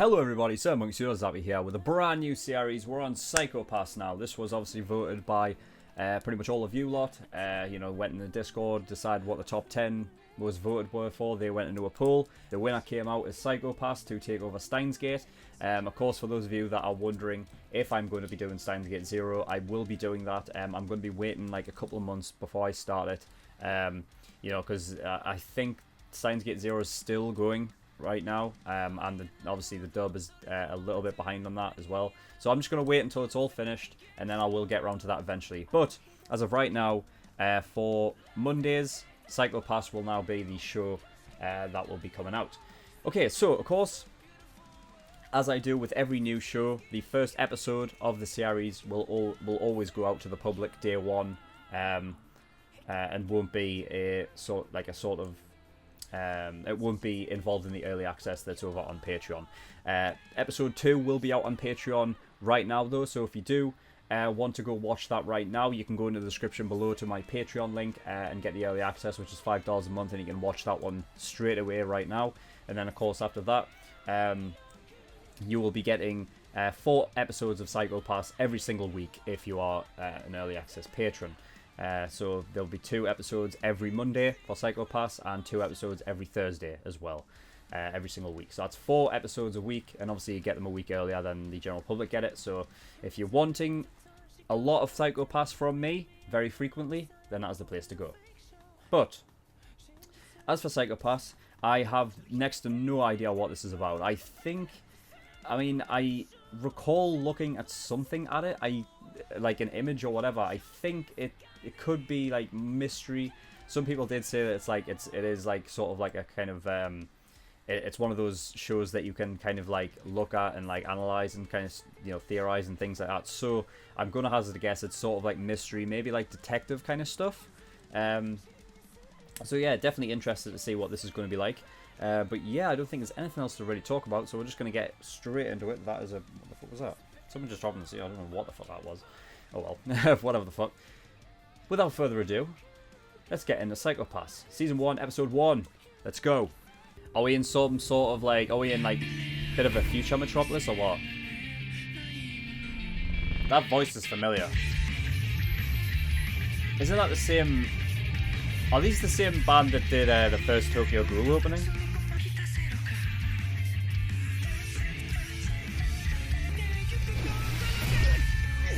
Hello everybody, SirMonkeySuit here with a brand new series. We're on Psychopaths now. This was obviously voted by pretty much all of you lot. Went in the Discord, decided what the top 10 was voted for. They went into a poll. The winner came out as Psychopaths to take over Steins Gate. Of course, for those of you that are wondering if I'm going to be doing Steins Gate 0, I will be doing that. I'm going to be waiting like a couple of months before I start it. Because I think Steins Gate 0 is still going right now, and obviously the dub is a little bit behind on that as well, so I'm just going to wait until it's all finished and then I will get around to that eventually. But as of right now, for Mondays, Psychopaths will now be the show that will be coming out. Okay, so of course, as I do with every new show, the first episode of the series will always go out to the public day one, and won't be it won't be involved in the early access that's over on Patreon. Episode 2 will be out on Patreon right now though, so if you do want to go watch that right now, you can go into the description below to my Patreon link and get the early access, which is $5 a month, and you can watch that one straight away right now. And then of course after that, you will be getting 4 episodes of Psychopaths every single week if you are an early access patron. So there'll be 2 episodes every Monday for Psychopaths and 2 episodes every Thursday as well, every single week. So that's 4 episodes a week, and obviously you get them a week earlier than the general public get it. So if you're wanting a lot of Psychopaths from me very frequently, then that is the place to go. But as for Psychopaths, I have next to no idea what this is about. I recall looking at something at it, like an image or whatever. I think it could be like mystery. Some people did say that it is like sort of like a kind of it's one of those shows that you can kind of like look at and like analyze and kind of theorize and things like that. So I'm gonna hazard a guess it's sort of like mystery, maybe like detective kind of stuff. So yeah, definitely interested to see what this is going to be like. But yeah, I don't think there's anything else to really talk about, so we're just going to get straight into it. That is a... What the fuck was that? Someone just dropped in the sea. I don't know what the fuck that was. Oh well. Whatever the fuck. Without further ado, let's get into Psychopaths. Season 1, Episode 1. Let's go. Are we in some sort of like... Are we in like a bit of a future metropolis or what? That voice is familiar. Isn't that the same... Are these the same band that did the first Tokyo Ghoul opening?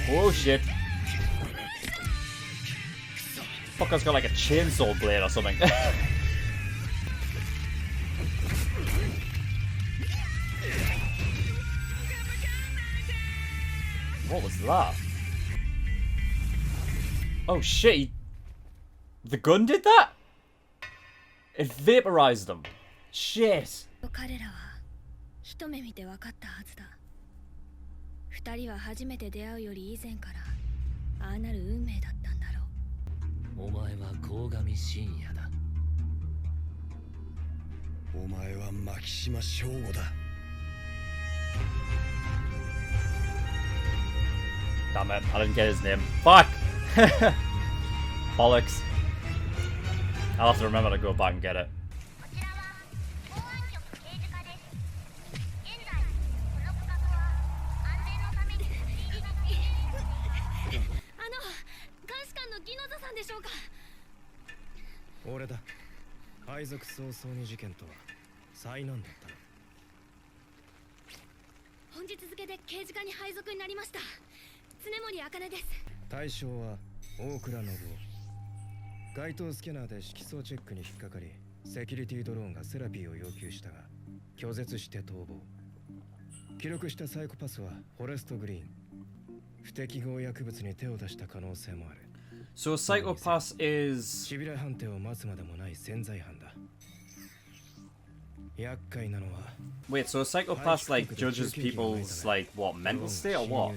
Oh shit. Fucker's got like a chainsaw blade or something. What was that? Oh shit. The gun did that? It vaporized them. Shit. Damn it, I didn't get his name. Fuck! Bollocks. I'll have to remember to go back and get it. So Psychopaths is... Wait, so Psychopaths like judges people's like what, mental state or what?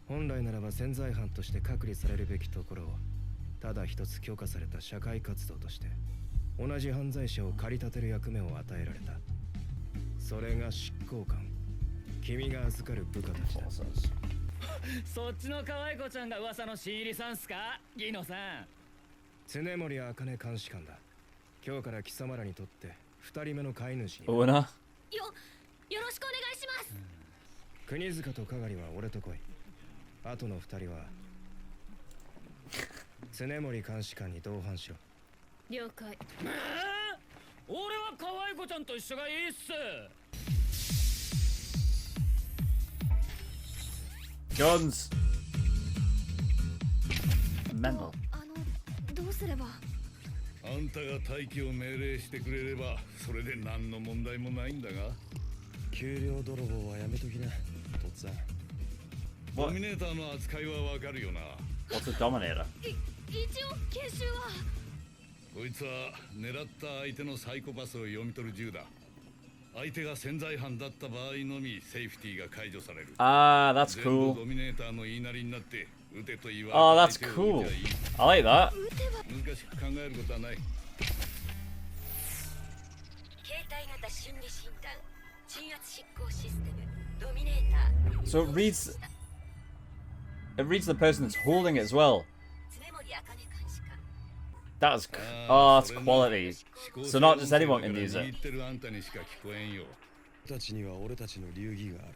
本来ならば潜在犯として隔離されるべきところをただ一つ許可された社会活動として同じ犯罪者を駆り立てる役目を与えられた。それが執行官、君が預かる部下たちだ。そっちの可愛い子ちゃんが噂の新入りさんすか、ギノさん。常森茜監視官だ。今日から貴様らにとって二人目の飼い主に。おな。よろしくお願いします。国塚とかがりは俺と来い。あとの二人は常森監視官に同伴しろ。了解。俺は可愛い子ちゃんと一緒がいいっす。Guns. Mental. どうすれば。あんたが待機を命令してくれればそれで何の問題もないんだが。給料泥棒はやめときな、とっつぁん。ドミネーターの扱いはわかるよな。What's a dominator? 一応研修は。こいつは狙った相手のサイコパスを読み取る銃だ。相手が潜在犯だった場合のみセーフティーが解除される。Ah, that's 全部 cool. ドミネーターの言いなりになって撃てと言われ Oh, た that's 相手を撃 cool. てばいい。 I like that. 難しく考えることはない。携帯型心理診断、鎮圧執行システム、ドミネーター。 So it reads the person that's holding it as well. 常森茜監視官。 That's oh, that's quality. So not just anyone can use 握 it. ってるあんたにしか聞こえんよ。たちには俺たちの流儀がある。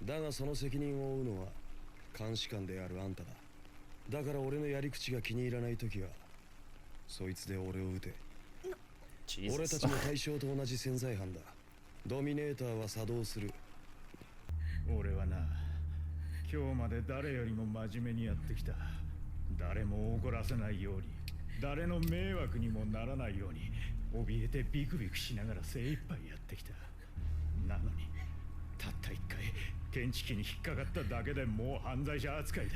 だがその責任を負うのは監視官であるあんただ。だから俺のやり口が気に入らないときはそいつで俺を撃て。俺た Jesus. ちの対象と同じ潜在犯だ。ドミネーターは作動する。俺はな、今日まで誰よりも真面目にやってきた。誰も怒らせないように、誰の迷惑にもならないように、怯えてビクビクしながら精一杯やってきた。なのにたった一回検知器に引っかかっただけでもう犯罪者扱いだ。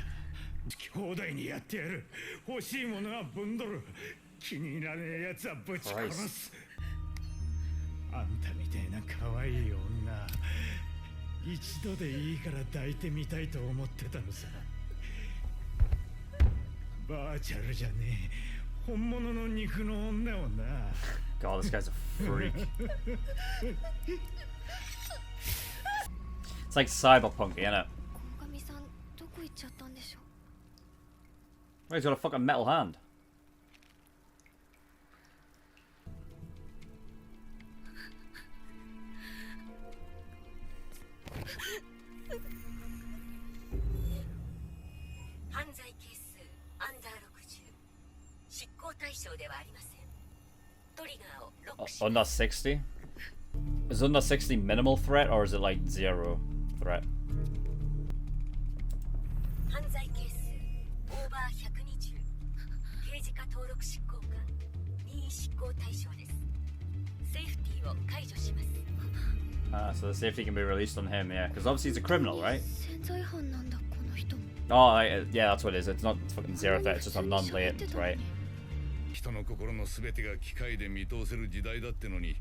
兄弟にやってやる。欲しいものはぶんどる。気に入らねえやつはぶち殺す。あんたみたいな可愛い女、一度でいいから抱いてみたいと思ってたのさ。バーチャルじゃねえ、本物の肉の女をな。 God, this guy's a freak. It's like Cyberpunk, isn't it? 鴻上さん、どこ行っちゃったんでしょう。 Oh, he's got a fucking metal hand. 犯罪係数アンダー60。執行対象ではありません。トリガーをロックします。 Under 60? Is under 60 minimal threat or is it like zero threat? 犯罪係数オーバー120。刑事課登録執行官任意執行対象です。セーフティーを解除します。 Ah, so the safety can be released on him, yeah. Because obviously he's a criminal, right? 潜在犯なんだこの人。 Oh, yeah, that's what it is. It's not fucking zero threat, it's just a non-latent, right? 人の心の全てが機械で見通せる時代だってのに、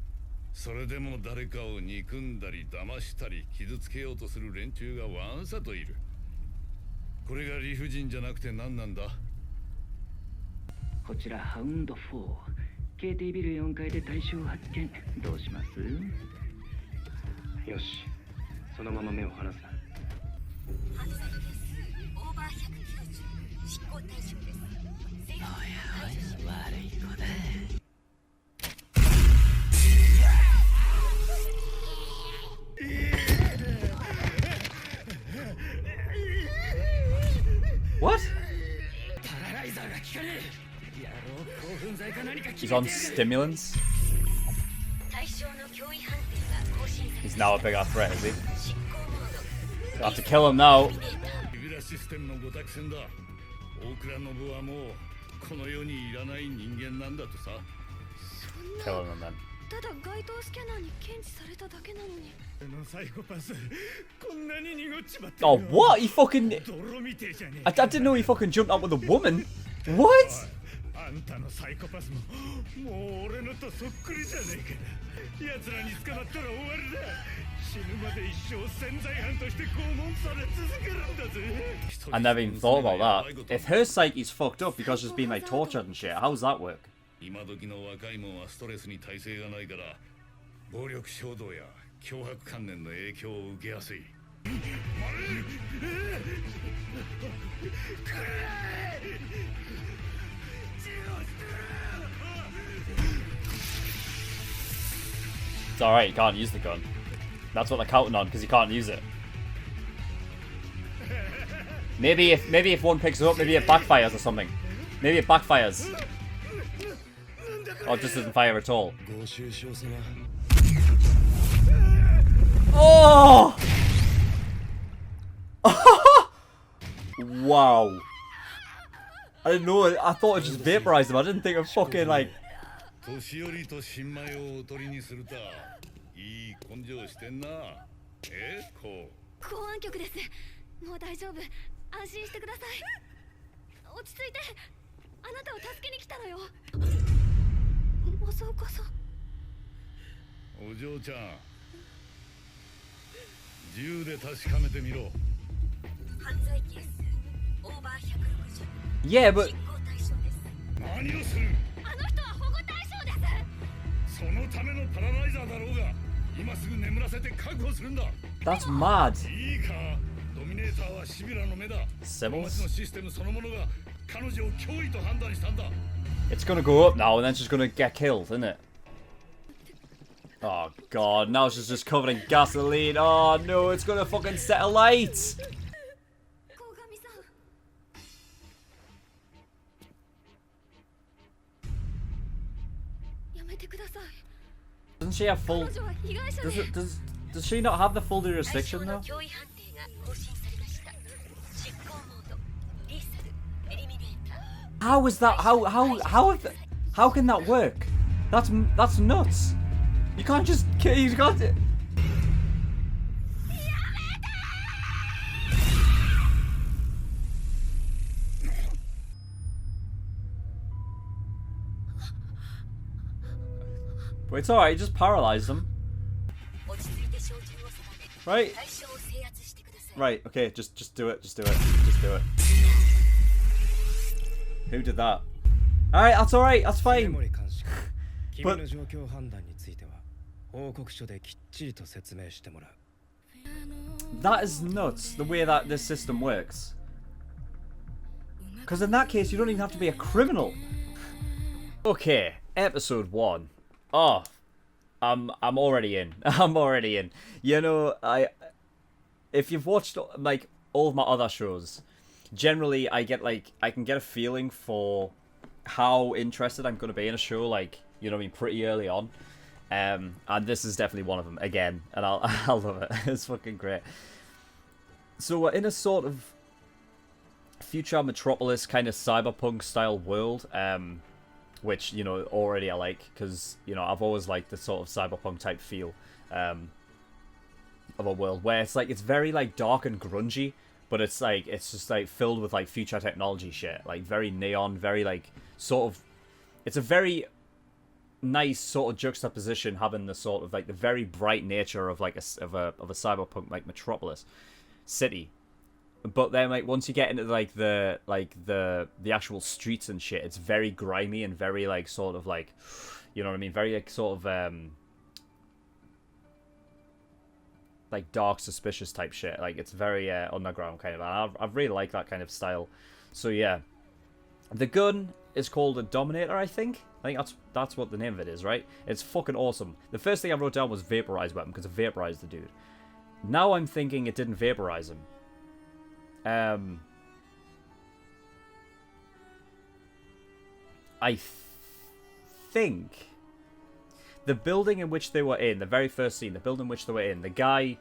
それでも誰かを憎んだり騙したり傷つけようとする連中がわんさといる。これが理不尽じゃなくて何なんだ。こちらハウンド4、KT ビル4階で対象発見。どうします？よし、そのまま目を離すな。犯罪係数オーバー190。執行対象です。セーフティーを解除します。悪い子だ。 What? パラライザーが効かねえ。野郎、興奮剤か何か決 He's め on てやる。 stimulants? 対象の脅威判定が更新され He's now a bigger threat, is he? 執行モード。 I have to kill him now. ビビラシステムのご託戦だ。大倉信はもうこの世にいらない人間なんだとさ。 Kill him and then. ただ街頭スキャナーに検知されただけなのに。このサイコパス、こんなに濁っちまったよ。 Oh, what? He fucking. 泥みてえじゃねえ I didn't know he fucking jumped out with a woman. What? あんたのサイコパスももう俺のとそっくりじゃねえか。奴らに捕まったら終わりだ。死ぬまで一生潜在犯として拷問され続けるんだぜ。 I never even thought about that. If her psyche's fucked up because she's been like tortured and shit, how does that work? 今時の若いもんはストレスに耐性がないから暴力衝動や脅迫観念の影響を受けやすい。It's alright, you can't use the gun. That's what they're counting on, because you can't use it. Maybe if one picks it up, maybe it backfires or something. Maybe it backfires. Or it just doesn't fire at all. Oh! Wow. I didn't know it. I thought it just vaporized him. I didn't think of fucking like... 年寄りと新米をおとりにするたいい根性してんな。こう公安局です。もう大丈夫。安心してください。落ち着いて。あなたを助けに来たのよ。もうそうこそ。お嬢ちゃん銃で確かめてみろ。犯罪件数オーバー160。Yeah, but... 執行対象です。何をする。あの人は保護対象です。そのためのパラライザーだろうが今すぐ眠らせて確保するんだ。 That's mad. いいか、ドミネーターはシビラの目だ。この街のシステムそのものが彼女を脅威と判断したんだ。 It's gonna go up now and then she's gonna get killed, isn't it? Oh god, now she's just covered in gasoline. Oh no, it's gonna fucking set alight. 鴻上さん。やめてください。 Doesn't she have full... 彼女は被害者で。 Does she not have the full jurisdiction 対象 though? の脅威判定が更新されました。執行モード、リーサル、エリミネーター。 How is that? How can that work? That's nuts. You can't just kill. You can't. But it's alright. You just paralyze them. 落ち着いて照準を定め、 Right. 対象を制圧してください。 Right. Okay. Just do it. Just do it. Just do it. Who did that? Alright. That's alright. That's fine. 君の状況判断については報告書できっちりと説明してもらう。 That is nuts, the way that this system works. Because in that case, you don't even have to be a criminal. Okay, episode 1. Oh, I'm already in. I'm already in. You know, if you've watched like all of my other shows, generally I can get a feeling for how interested I'm going to be in a show, like, you know what I mean, pretty early on. And this is definitely one of them, again, and I'll love it. It's fucking great. So we're in a sort of future metropolis kind of cyberpunk style world, which, you know, already I like, because, you know, I've always liked the sort of cyberpunk type feel of a world where it's like, it's very like dark and grungy, but it's like, it's just like filled with like future technology shit, like very neon, very like sort of, it's a very nice sort of juxtaposition, having the sort of like the very bright nature of like a cyberpunk like metropolis city, but then like once you get into like the actual streets and shit, it's very grimy and very like sort of like, you know what I mean, very like sort of like dark, suspicious type shit. Like it's very underground kind of, and I really like that kind of style. So yeah, the gun is called a Dominator, I think that's what the name of it is, right? It's fucking awesome. The first thing I wrote down was vaporized weapon, because it vaporized the dude. Now I'm thinking it didn't vaporize him. I think the building in which they were in, the very first scene, the building in which they were in, the guy,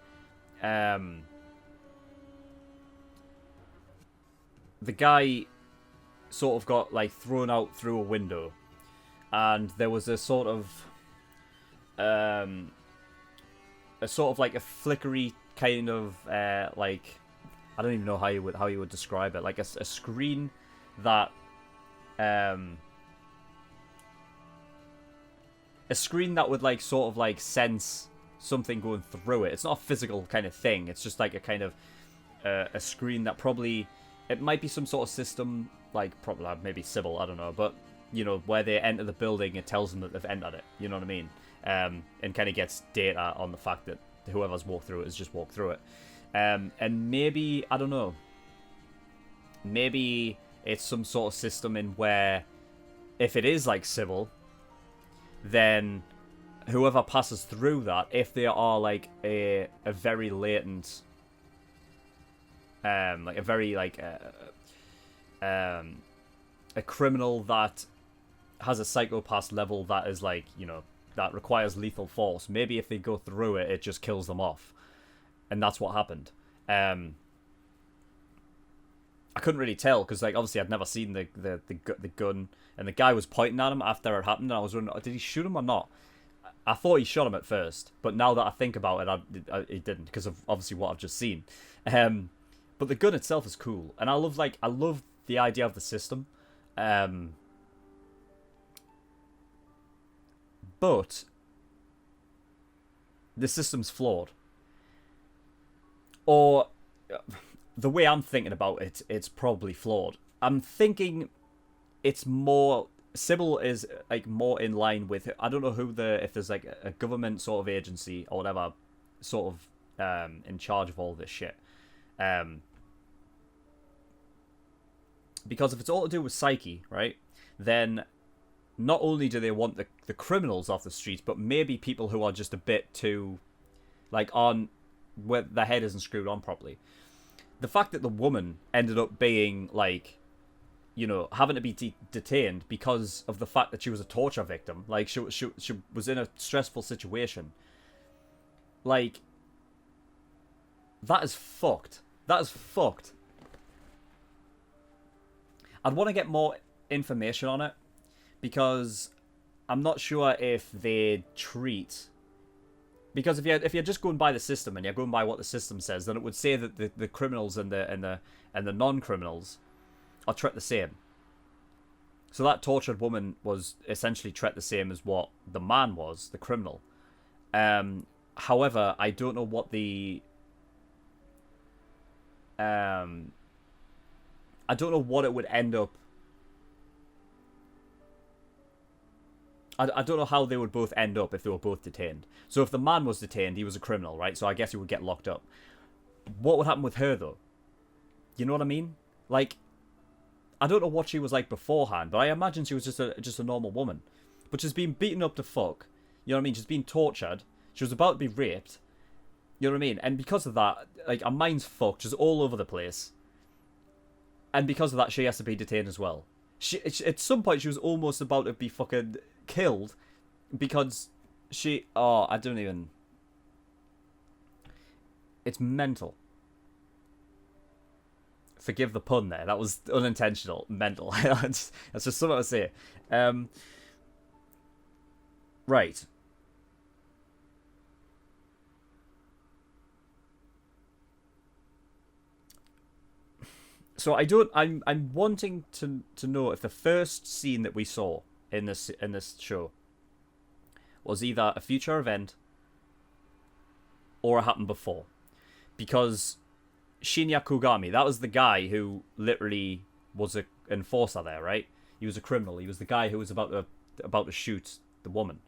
sort of got like thrown out through a window, and there was a sort of like a flickery kind of like, I don't even know how you would describe it, like a screen that a screen that would like sort of like sense something going through it. It's not a physical kind of thing. It's just like a kind of a screen that probably, it might be some sort of system, like probably maybe Sybil, I don't know, but you know, where they enter the building, it tells them that they've entered it. You know what I mean? And kind of gets data on the fact that whoever's walked through it has just walked through it. And maybe, I don't know, maybe it's some sort of system in where if it is like Sybil, then whoever passes through that, if they are like a very latent, like a very like a criminal that has a psychopath level that is like, you know, that requires lethal force, maybe if they go through it, it just kills them off. And that's what happened. I couldn't really tell because, like, obviously I'd never seen the gun, and the guy was pointing at him after it happened, and I was wondering, did he shoot him or not? I thought he shot him at first, but now that I think about it, he didn't, because of obviously what I've just seen. But the gun itself is cool, and I love the idea of the system. But the system's flawed. Or the way I'm thinking about it, it's probably flawed. I'm thinking it's more, Sybil is like more in line with, I don't know who if there's like a government sort of agency or whatever sort of in charge of all this shit. Because if it's all to do with psyche, right, then not only do they want the criminals off the streets, but maybe people who are just a bit too, like, on, where their head isn't screwed on properly. The fact that the woman ended up being, like, you know, having to be detained because of the fact that she was a torture victim, like, she was in a stressful situation, like, that is fucked. That is fucked. I'd want to get more information on it, because I'm not sure if they treat... Because if you're just going by the system and you're going by what the system says, then it would say that the criminals and the non-criminals are treated the same. So that tortured woman was essentially treated the same as what the man was, the criminal. However, I don't know what the... I don't know what it would end up... I don't know how they would both end up if they were both detained. So if the man was detained, he was a criminal, right? So I guess he would get locked up. What would happen with her, though? You know what I mean? Like, I don't know what she was like beforehand, but I imagine she was just a normal woman. But she's been beaten up to fuck. You know what I mean? She's been tortured. She was about to be raped. You know what I mean? And because of that, like, her mind's fucked. She's all over the place. And because of that, she has to be detained as well. At some point, she was almost about to be fucking killed because she... Oh, I don't even... It's mental. Forgive the pun there. That was unintentional. Mental. That's just something to say. Right. So I'm wanting to know if the first scene that we saw in this show was either a future event or it happened before. Because Shinya Kogami, that was the guy who literally was an enforcer there, right? He was a criminal. He was the guy who was about to shoot the woman.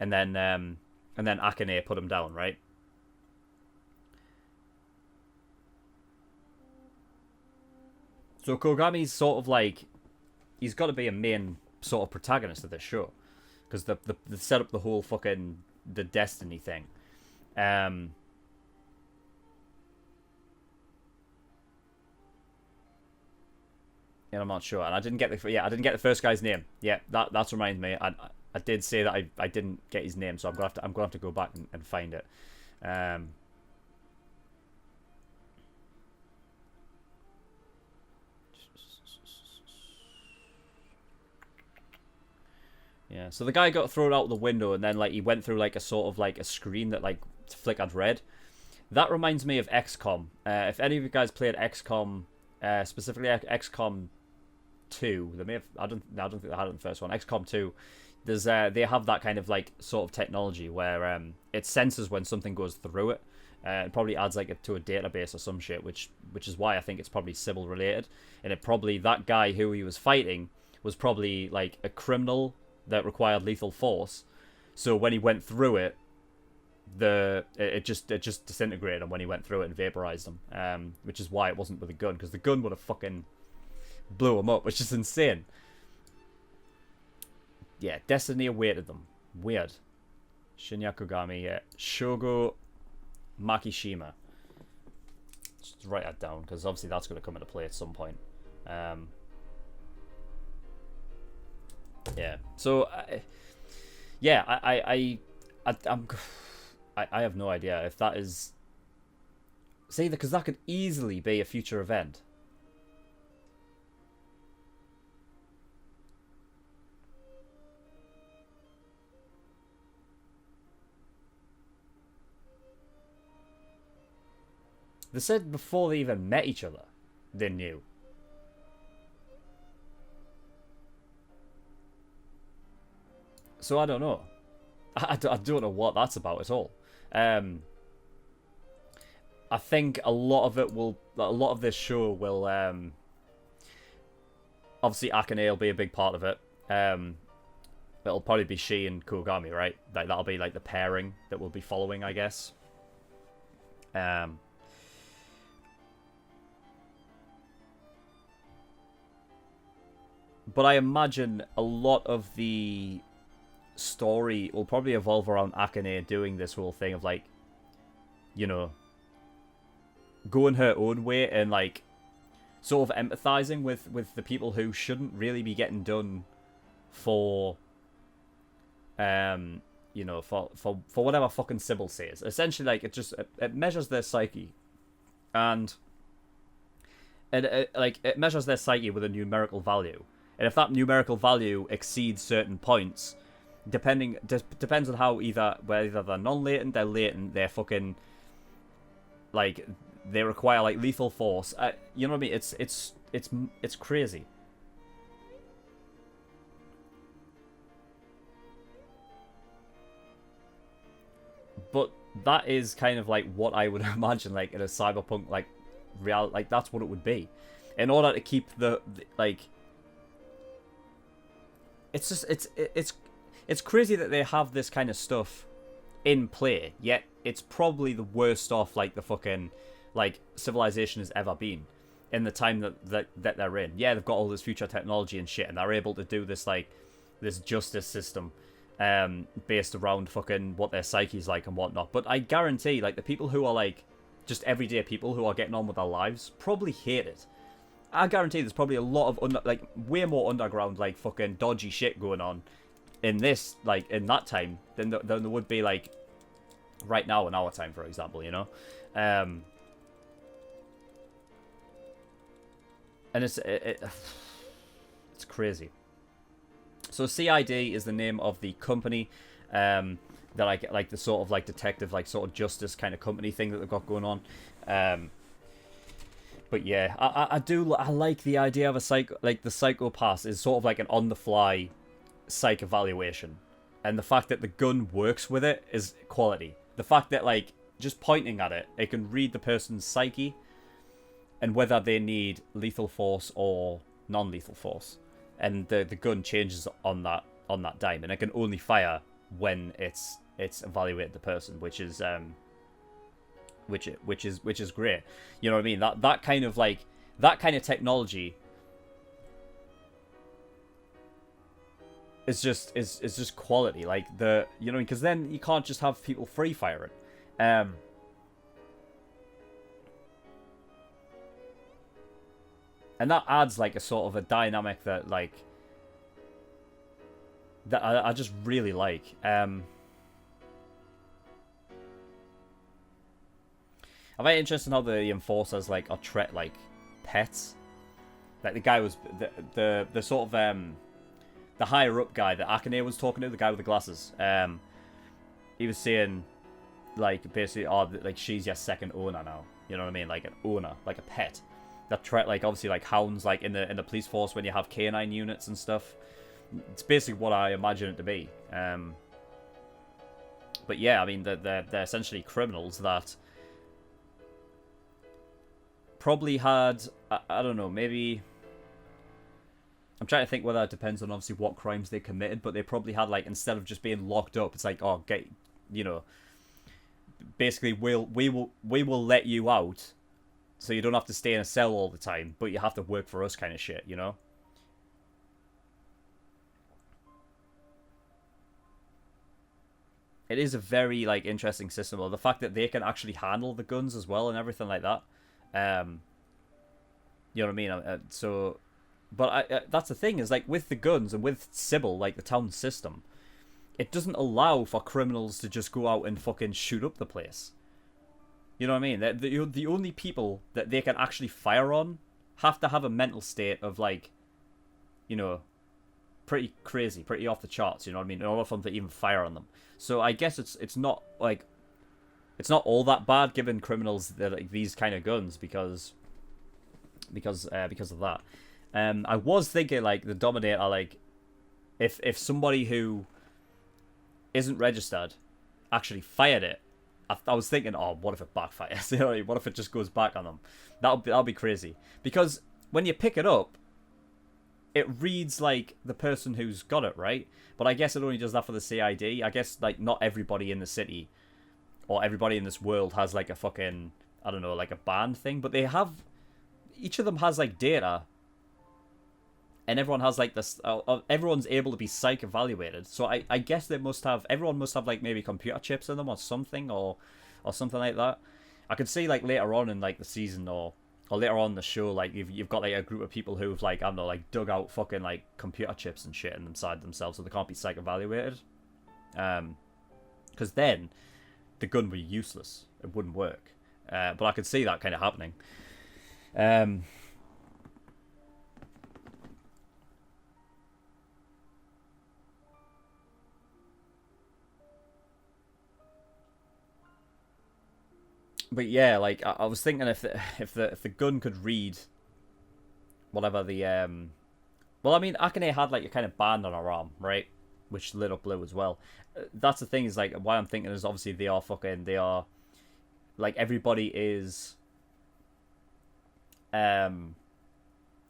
And then Akane put him down, right? So Kogami's sort of like, he's got to be a main sort of protagonist of this show, because they set up the whole fucking the Destiny thing. And I'm not sure, and I didn't get the first guy's name. Yeah, that's reminds me. I did say that I didn't get his name, so I'm gonna have to go back and find it. Yeah, so the guy got thrown out the window, and then like he went through like a sort of like a screen that like flickered red. That reminds me of XCOM. If any of you guys played XCOM, specifically XCOM 2, they may have. I don't think they had it in the first one. XCOM 2, there's they have that kind of like sort of technology where it senses when something goes through it. It probably adds like to a database or some shit, which is why I think it's probably Sybil related. And it probably, that guy who he was fighting was probably like a criminal that required lethal force. So when he went through it, it just disintegrated him when he went through it and vaporized him. Which is why it wasn't with a gun, because the gun would have fucking blew him up, which is insane. Yeah, Destiny awaited them. Weird. Shinya Kogami, yeah. Shogo Makishima. Just write that down, because obviously that's going to come into play at some point. Yeah. So, yeah, I have no idea if that is... See, because that could easily be a future event. They said before they even met each other, they knew. So I don't know. I don't know what that's about at all. I think a lot of this show will, obviously Akane will be a big part of it. It'll probably be she and Kogami, right? Like that'll be like the pairing that we'll be following, I guess. But I imagine a lot of the story will probably evolve around Akane doing this whole thing of, like, you know, going her own way and, like, sort of empathizing with the people who shouldn't really be getting done for, you know, for whatever fucking Sybil says. Essentially, like, it measures their psyche. And it measures their psyche with a numerical value. And if that numerical value exceeds certain points, depends on how whether they're non-latent, they're latent, they're fucking, like, they require like lethal force. You know what I mean? It's crazy. But that is kind of like what I would imagine, like, in a cyberpunk, like, like, that's what it would be. In order to keep the like... It's just, it's crazy that they have this kind of stuff in play, yet it's probably the worst off, like, the fucking, like, civilization has ever been in the time that they're in. Yeah, they've got all this future technology and shit, and they're able to do this, like, this justice system based around fucking what their psyche's like and whatnot. But I guarantee, like, the people who are, like, just everyday people who are getting on with their lives probably hate it. I guarantee there's probably a lot of, way more underground, like, fucking dodgy shit going on in this, like, in that time than there would be, like, right now in our time, for example, you know? And it's crazy. So CID is the name of the company that I get, like, the sort of, like, detective, like, sort of justice kind of company thing that they've got going on. But yeah, I like the idea of the psychopath is sort of like an on-the-fly psych evaluation. And the fact that the gun works with it is quality. The fact that, like, just pointing at it, it can read the person's psyche and whether they need lethal force or non-lethal force. And the gun changes on that dime, and it can only fire when it's evaluated the person, which is which is great. You know what I mean? That kind of, like, that kind of technology is just quality. Like, you know, because then you can't just have people free firing. And that adds, like, a sort of a dynamic that, like, that I just really like. I'm very interested in how the enforcers, like, are treated like pets. Like, the guy was the sort of the higher up guy that Akane was talking to, the guy with the glasses. He was saying, like, basically, oh, like, she's your second owner now. You know what I mean? Like, an owner, like a pet. That treat, like, obviously, like, hounds, like, in the police force when you have canine units and stuff. It's basically what I imagine it to be. But yeah, I mean, they're essentially criminals that probably had, I don't know, maybe... I'm trying to think whether it depends on obviously what crimes they committed, but they probably had, like, instead of just being locked up, it's like, oh, you know, basically we will let you out, so you don't have to stay in a cell all the time, but you have to work for us kind of shit, you know? It is a very, like, interesting system, though. The fact that they can actually handle the guns as well and everything like that. You know what I mean? So... But that's the thing, is, like, with the guns and with Sybil, like, the town system, it doesn't allow for criminals to just go out and fucking shoot up the place. You know what I mean? The only people that they can actually fire on have to have a mental state of, like, you know, pretty crazy, pretty off the charts, you know what I mean, in order for them to even fire on them. So I guess it's not, like, it's not all that bad giving criminals like these kind of guns because of that. I was thinking, like, the Dominator, like, if somebody who isn't registered actually fired it, I was thinking, oh, what if it backfires? You know, what if it just goes back on them? That'll be crazy. Because when you pick it up, it reads like the person who's got it, right? But I guess it only does that for the CID. I guess, like, not everybody in the city or everybody in this world has, like, a fucking, I don't know, like a band thing. But they have, each of them has, like, data. And everyone has, like, this, everyone's able to be psych evaluated. So I guess everyone must have, like, maybe computer chips in them or something something like that. I could see, like, later on in, like, the season or later on in the show, like, you've got, like, a group of people who've, like, I don't know, like, dug out fucking, like, computer chips and shit inside themselves so they can't be psych evaluated. Because then the gun would be useless. It wouldn't work. But I could see that kind of happening. But yeah, like, I was thinking if the gun could read whatever the well, I mean, Akane had, like, a kind of band on her arm, right, which lit up blue as well. That's the thing, is, like, why I'm thinking is obviously they are like, everybody is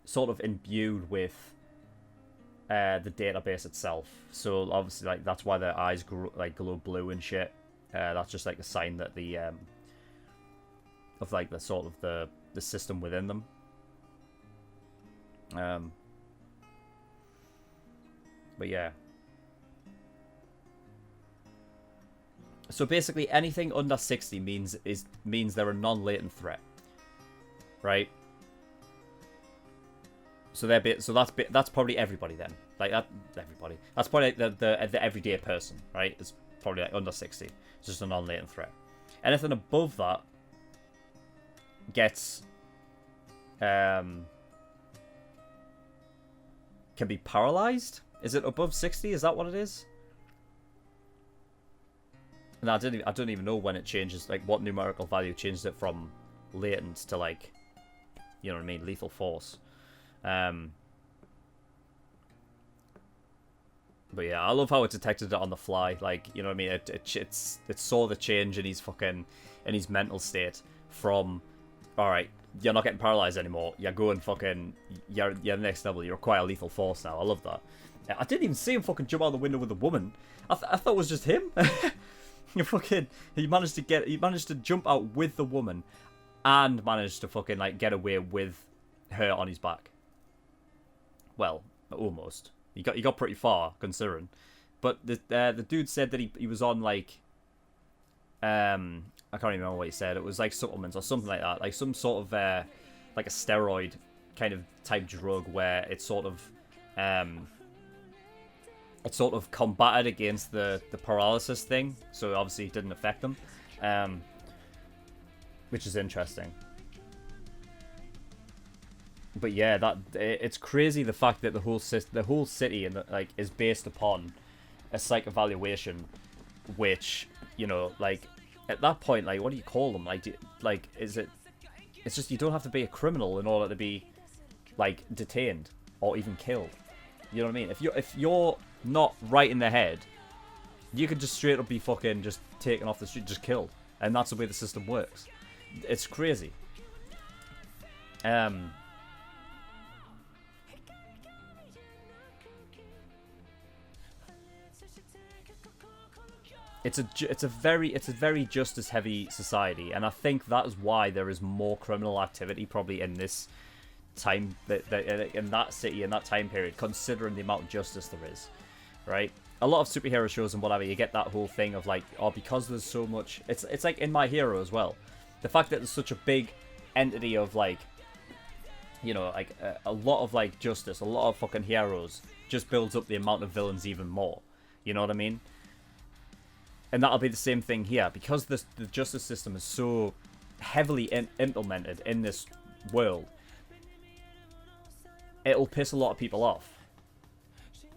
sort of imbued with the database itself. So obviously, like, that's why their eyes glow blue and shit. That's just, like, a sign that the of, like, the sort of the system within them. But yeah. So basically, anything under 60 means they're a non-latent threat, right? So that's probably everybody then. Like, everybody. That's probably the everyday person, right? It's probably, like, under 60. It's just a non-latent threat. Anything above that gets can be paralyzed. Is it above 60? Is that what it is? No, I don't even know when it changes, like, what numerical value changes it from latent to, like, you know what I mean, lethal force. But yeah, I love how it detected it on the fly. Like, you know what I mean, it saw the change in his mental state from, all right, you're not getting paralyzed anymore. You're going fucking, you're next level. You require lethal force now. I love that. I didn't even see him fucking jump out the window with a woman. I thought it was just him. He managed to jump out with the woman, and managed to fucking, like, get away with her on his back. Well, almost. He got pretty far, considering. But the dude said that he was on, like, I can't even remember what he said. It was, like, supplements or something like that, like some sort of like a steroid kind of type drug where it sort of combated against the paralysis thing, so obviously it didn't affect them, which is interesting. But yeah, it's crazy, the fact that the whole city and like is based upon a psych evaluation, which, you know, like, at that point, like, what do you call them? Like, is it? It's just, you don't have to be a criminal in order to be, like, detained or even killed. You know what I mean? If you're not right in the head, you could just straight up be fucking just taken off the street, just killed. And that's the way the system works. It's crazy. It's a very justice heavy society, and I think that is why there is more criminal activity probably in this time in that city in that time period, considering the amount of justice there is, right? A lot of superhero shows and whatever, you get that whole thing of like, oh, because there's so much. It's like in My Hero as well. The fact that there's such a big entity of like, you know, like a lot of like justice, a lot of fucking heroes, just builds up the amount of villains even more. You know what I mean? And that'll be the same thing here, because the justice system is so heavily implemented in this world. It'll piss a lot of people off.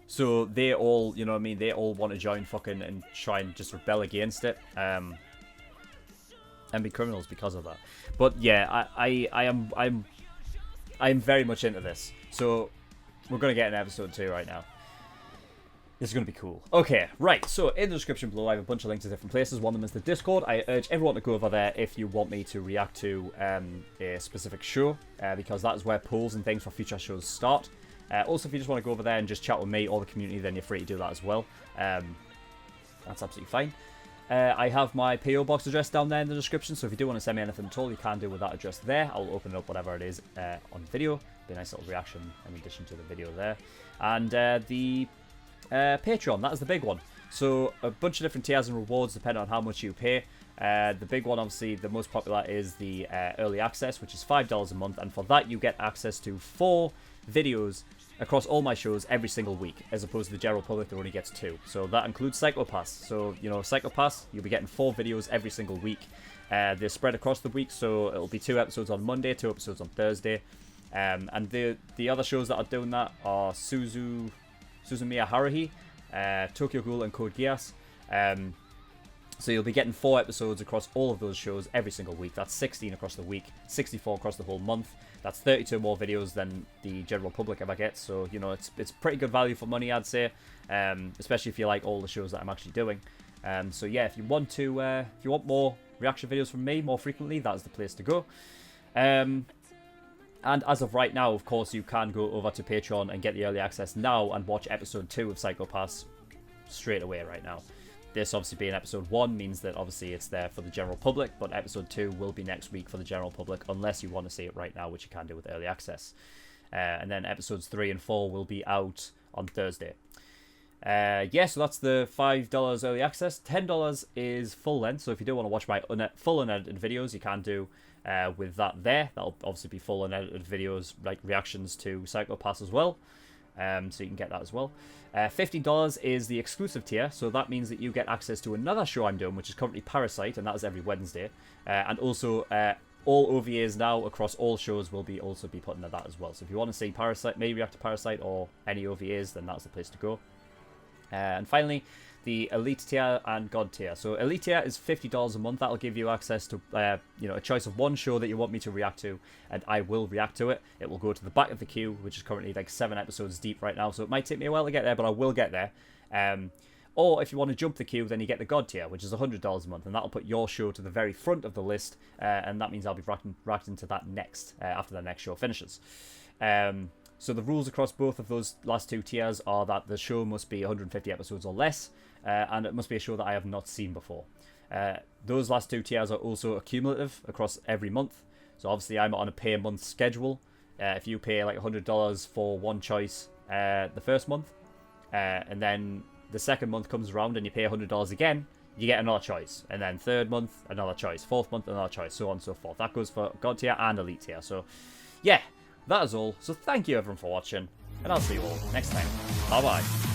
So they all, you know what I mean, they all want to join fucking and try and just rebel against it, and be criminals because of that. But yeah, I'm very much into this. So we're gonna get an episode 2 right now. This is going to be cool. Okay, right, so in the description below I have a bunch of links to different places. One of them is the Discord. I urge everyone to go over there if you want me to react to a specific show, because that is where polls and things for future shows start. Also, if you just want to go over there and just chat with me or the community, then you're free to do that as well. That's absolutely fine. I have my PO box address down there in the description, so if you do want to send me anything at all, you can do with that address there. I'll open up whatever it is on video. Be a nice little reaction in addition to the video there. And the Patreon, that is the big one. So a bunch of different tiers and rewards depending on how much you pay. The big one, obviously, the most popular is the early access, which is $5 a month, and for that you get access to 4 videos across all my shows every single week, as opposed to the general public that only gets 2. So that includes Psychopass. So, you know, Psychopass, you'll be getting 4 videos every single week. They're spread across the week, so it'll be 2 episodes on Monday, 2 episodes on Thursday. And the other shows that are doing that are Suzumiya Haruhi, Tokyo Ghoul, and Code Geass. So you'll be getting 4 episodes across all of those shows every single week. That's 16 across the week, 64 across the whole month. That's 32 more videos than the general public ever gets. So, you know, it's pretty good value for money, I'd say. Especially if you like all the shows that I'm actually doing. So yeah, if you want more reaction videos from me more frequently, that is the place to go. And as of right now, of course, you can go over to Patreon and get the early access now and watch episode 2 of Psychopass straight away right now. This obviously being episode 1 means that obviously it's there for the general public, but episode 2 will be next week for the general public, unless you want to see it right now, which you can do with early access. And then episodes 3 and 4 will be out on Thursday. Yeah, so that's the $5 early access. $10 is full length, so if you do want to watch my full unedited videos, you can do with that there. That'll obviously be full unedited videos, like reactions to Psychopass as well. So you can get that as well. $50 is the exclusive tier, so that means that you get access to another show I'm doing, which is currently Parasite, and that is every Wednesday. And also, all OVAs now across all shows will also be put into that as well. So if you want to see Parasite, maybe react to Parasite or any OVAs, then that's the place to go. And finally, the Elite tier and God tier. So Elite tier is $50 a month. That'll give you access to, you know, a choice of one show that you want me to react to, and I will react to it. It will go to the back of the queue, which is currently like 7 episodes deep right now, so it might take me a while to get there, but I will get there. Or if you want to jump the queue, then you get the God tier, which is $100 a month, and that'll put your show to the very front of the list, and that means I'll be reacting to that next, after the next show finishes. So the rules across both of those last 2 tiers are that the show must be 150 episodes or less, and it must be a show that I have not seen before. Those last 2 tiers are also accumulative across every month. So obviously I'm on a pay a month schedule. If you pay like $100 for one choice the first month, and then the second month comes around and you pay $100 again, you get another choice. And then third month, another choice. Fourth month, another choice. So on and so forth. That goes for God tier and Elite tier. So yeah, that is all. So thank you everyone for watching, and I'll see you all next time. Bye bye.